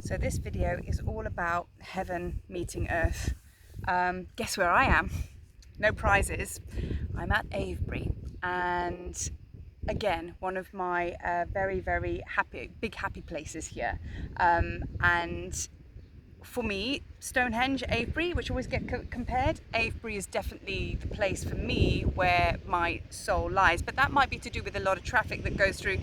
So this video is all about heaven meeting earth. Guess where I am? No prizes. I'm at Avebury, and again, one of my very big happy places here. And for me, Stonehenge, Avebury, which always get compared, Avebury is definitely the place for me where my soul lies. But that might be to do with a lot of traffic that goes through.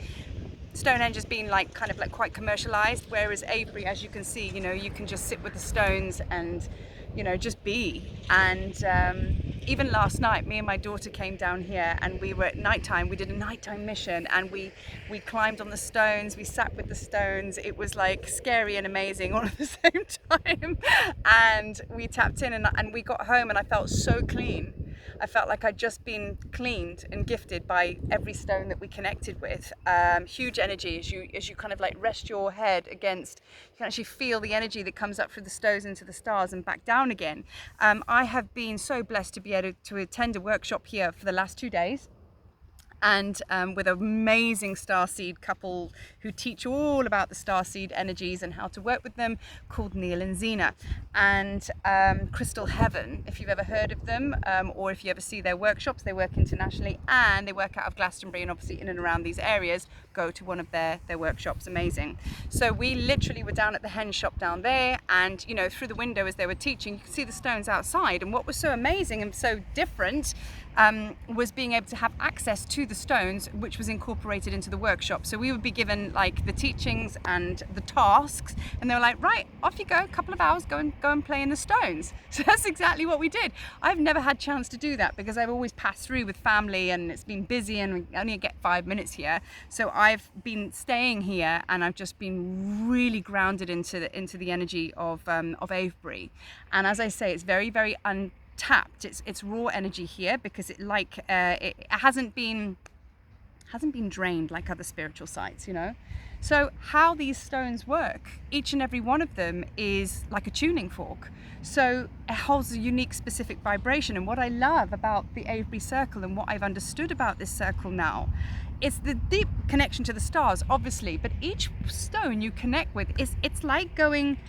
Stonehenge has been kind of quite commercialized, whereas Avebury, as you can see, you can just sit with the stones and just be. And even last night, me and my daughter came down here, and we were at nighttime. We did a nighttime mission, and we climbed on the stones, we sat with the stones. It was like scary and amazing all at the same time. And we tapped in, and we got home, and I felt so clean. I felt like I'd just been cleaned and gifted by every stone that we connected with. Huge energy as you kind of like rest your head against. You can actually feel the energy that comes up through the stones into the stars and back down again. I have been so blessed to be able to attend a workshop here for the last 2 days. And with an amazing starseed couple who teach all about the starseed energies and how to work with them, called Neil and Zena. And Crystal Heaven, if you've ever heard of them, or if you ever see their workshops, they work internationally and they work out of Glastonbury and obviously in and around these areas. Go to one of their workshops, amazing. So we literally were down at the hen shop down there, and through the window as they were teaching, you could see the stones outside. And what was so amazing and so different was being able to have access to the stones, which was incorporated into the workshop. So we would be given like the teachings and the tasks, and they were like, right, off you go, a couple of hours, go and play in the stones. So that's exactly what we did. I've never had chance to do that because I've always passed through with family and it's been busy and we only get 5 minutes here. So I've been staying here and I've just been really grounded into the energy of Avebury. And as I say, it's very tapped. It's raw energy here because it hasn't been drained like other spiritual sites, So how these stones work, each and every one of them is like a tuning fork. So it holds a unique specific vibration. And what I love about the Avebury circle and what I've understood about this circle now, it's the deep connection to the stars, obviously, but each stone you connect with it's like going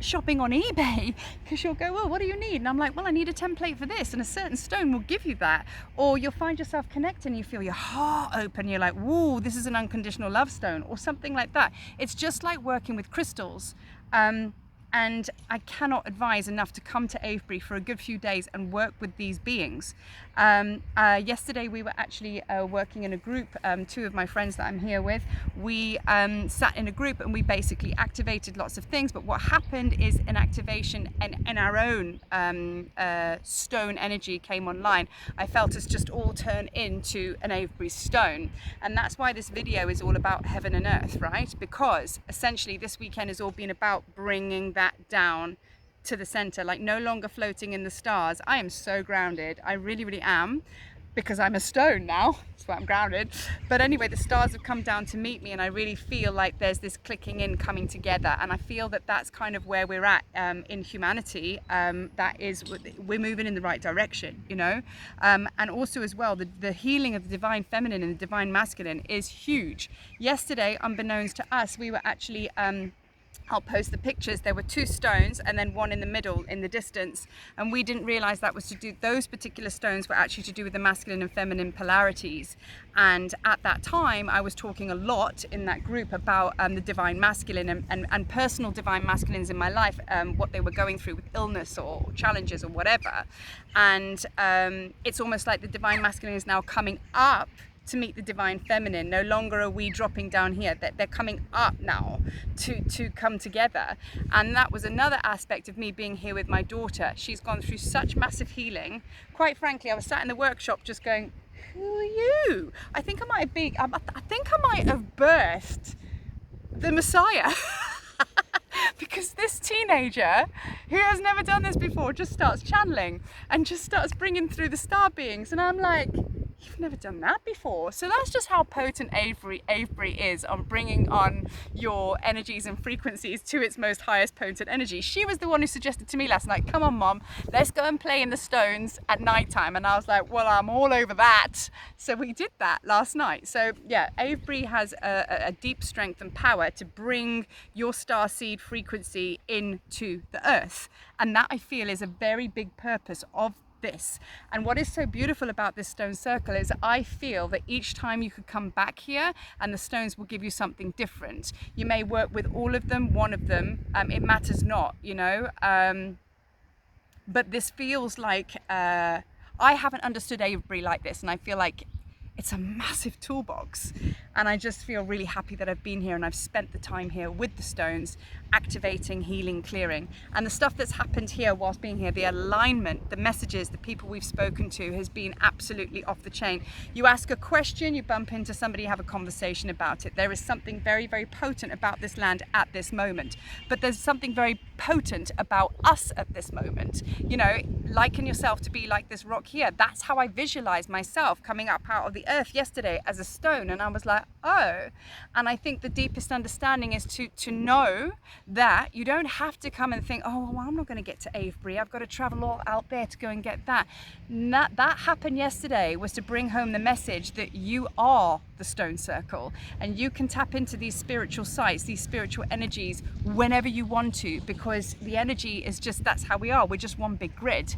shopping on eBay, because you'll go, well, what do you need? And I'm like, well, I need a template for this, and a certain stone will give you that. Or you'll find yourself connecting, you feel your heart open, you're like, whoa, this is an unconditional love stone, or something like that. It's just like working with crystals. And I cannot advise enough to come to Avebury for a good few days and work with these beings. Yesterday we were actually working in a group, 2 of my friends that I'm here with. We sat in a group and we basically activated lots of things, but what happened is an activation and our own stone energy came online. I felt us just all turn into an Avebury stone, and that's why this video is all about heaven and earth, right? Because essentially this weekend has all been about bringing that down to the center, like no longer floating in the stars. I am so grounded, I really am, because I'm a stone now. That's why I'm grounded. But anyway, the stars have come down to meet me, and I really feel like there's this clicking in, coming together, and I feel that that's kind of where we're at in humanity. That is, we're moving in the right direction, and also as well, the healing of the divine feminine and the divine masculine is huge. Yesterday, unbeknownst to us, we were actually I'll post the pictures. There were 2 stones and then one in the middle in the distance, and we didn't realize that was to do, those particular stones were actually to do with the masculine and feminine polarities. And at that time I was talking a lot in that group about the divine masculine and personal divine masculines in my life, what they were going through with illness or challenges or whatever. And it's almost like the divine masculine is now coming up to meet the divine feminine. No longer are we dropping down here, they're coming up now to come together. And that was another aspect of me being here with my daughter. She's gone through such massive healing. Quite frankly, I was sat in the workshop just going, who are you? I think I might have birthed the Messiah. Because this teenager who has never done this before just starts channeling and just starts bringing through the star beings, and I'm like, you've never done that before. So that's just how potent Avebury is on bringing on your energies and frequencies to its most highest potent energy. She was the one who suggested to me last night, come on mom, let's go and play in the stones at night time. And I was like, well, I'm all over that. So we did that last night. So yeah, Avebury has a deep strength and power to bring your star seed frequency into the earth. And that I feel is a very big purpose of this. And what is so beautiful about this stone circle is I feel that each time you could come back here and the stones will give you something different. You may work with all of them, one of them, it matters not, you know, but this feels like I haven't understood Avebury like this, and I feel like it's a massive toolbox, and I just feel really happy that I've been here and I've spent the time here with the stones, activating, healing, clearing. And the stuff that's happened here whilst being here, the alignment, the messages, the people we've spoken to has been absolutely off the chain. You ask a question, you bump into somebody, have a conversation about it. There is something very, very potent about this land at this moment, but there's something very potent about us at this moment. You know, liken yourself to be like this rock here. That's how I visualized myself coming up out of the earth yesterday as a stone, and I was like, oh. And I think the deepest understanding is to know that you don't have to come and think, oh well, I'm not going to get to Avebury, I've got to travel all out there to go and get that. That happened yesterday was to bring home the message that you are the stone circle, and you can tap into these spiritual sites, these spiritual energies whenever you want to, because the energy is just, that's how we are, we're just one big grid.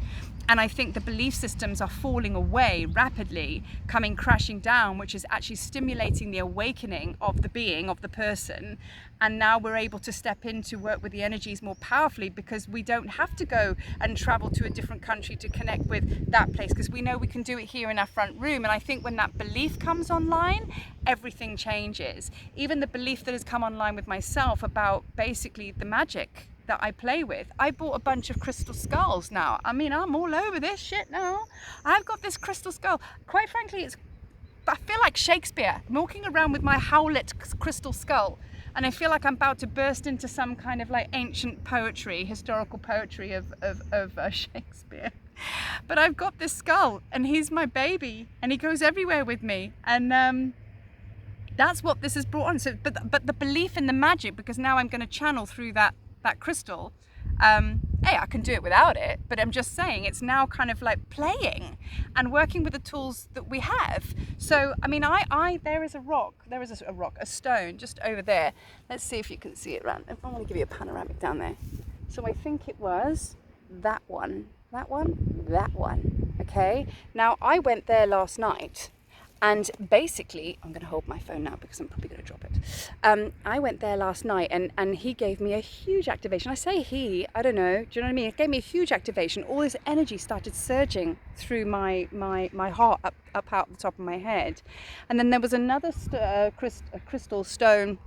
And I think the belief systems are falling away rapidly, coming crashing down, which is actually stimulating the awakening of the being, of the person. And now we're able to step in to work with the energies more powerfully, because we don't have to go and travel to a different country to connect with that place, because we know we can do it here in our front room. And I think when that belief comes online, everything changes. Even the belief that has come online with myself about basically the magic that I play with. I bought a bunch of crystal skulls now. I mean, I'm all over this shit now. I've got this crystal skull. Quite frankly, I feel like Shakespeare. I'm walking around with my Howlett crystal skull, and I feel like I'm about to burst into some kind of like ancient poetry, historical poetry of Shakespeare. But I've got this skull, and he's my baby, and he goes everywhere with me, and that's what this has brought on. So, but the belief in the magic, because now I'm going to channel through that crystal. Hey, I can do it without it, but I'm just saying it's now kind of like playing and working with the tools that we have. So I mean, there is a stone just over there. Let's see if you can see it around. If I want to give you a panoramic down there. So I think it was that one. Okay, now I went there last night, and basically, I'm going to hold my phone now because I'm probably going to drop it. I went there last night, and he gave me a huge activation. I say he, I don't know, do you know what I mean? It gave me a huge activation. All this energy started surging through my heart up out the top of my head. And then there was another crystal stone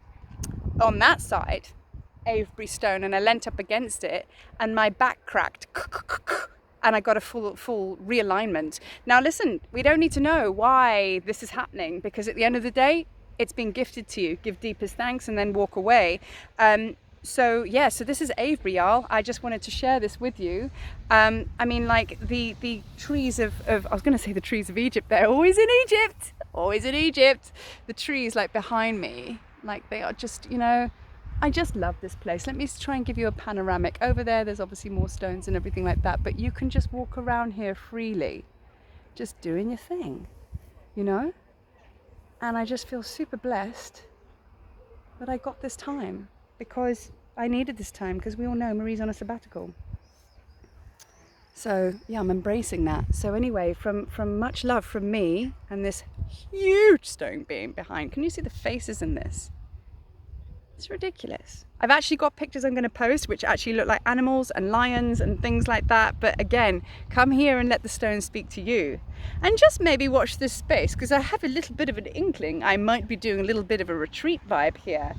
on that side, Avebury stone, and I leant up against it and my back cracked. And I got a full realignment. Now listen, we don't need to know why this is happening, because at the end of the day, it's been gifted to you. Give deepest thanks and then walk away. So this is Avebury, y'all. I just wanted to share this with you. I mean, like the trees of I was going to say the trees of Egypt. They're always in Egypt. The trees like behind me, like they are just, you know, I just love this place. Let me try and give you a panoramic. Over there's obviously more stones and everything like that, but you can just walk around here freely, just doing your thing, you know? And I just feel super blessed that I got this time, because I needed this time, because we all know Marie's on a sabbatical. So yeah, I'm embracing that. So anyway, from much love from me and this huge stone being behind. Can you see the faces in this? It's ridiculous. I've actually got pictures I'm going to post which actually look like animals and lions and things like that. But again, come here and let the stones speak to you. And just maybe watch this space, because I have a little bit of an inkling I might be doing a little bit of a retreat vibe here.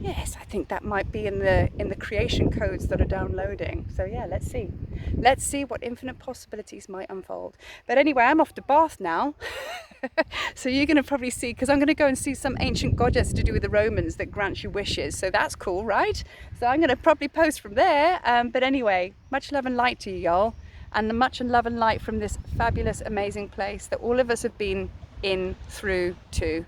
Yes, I think that might be in the creation codes that are downloading. So yeah, let's see what infinite possibilities might unfold. But anyway, I'm off to Bath now. So you're going to probably see, because I'm going to go and see some ancient goddess to do with the Romans that grants you wishes. So that's cool, right? So I'm going to probably post from there. But anyway, much love and light to you, y'all. and the much love and light from this fabulous, amazing place that all of us have been in, through, to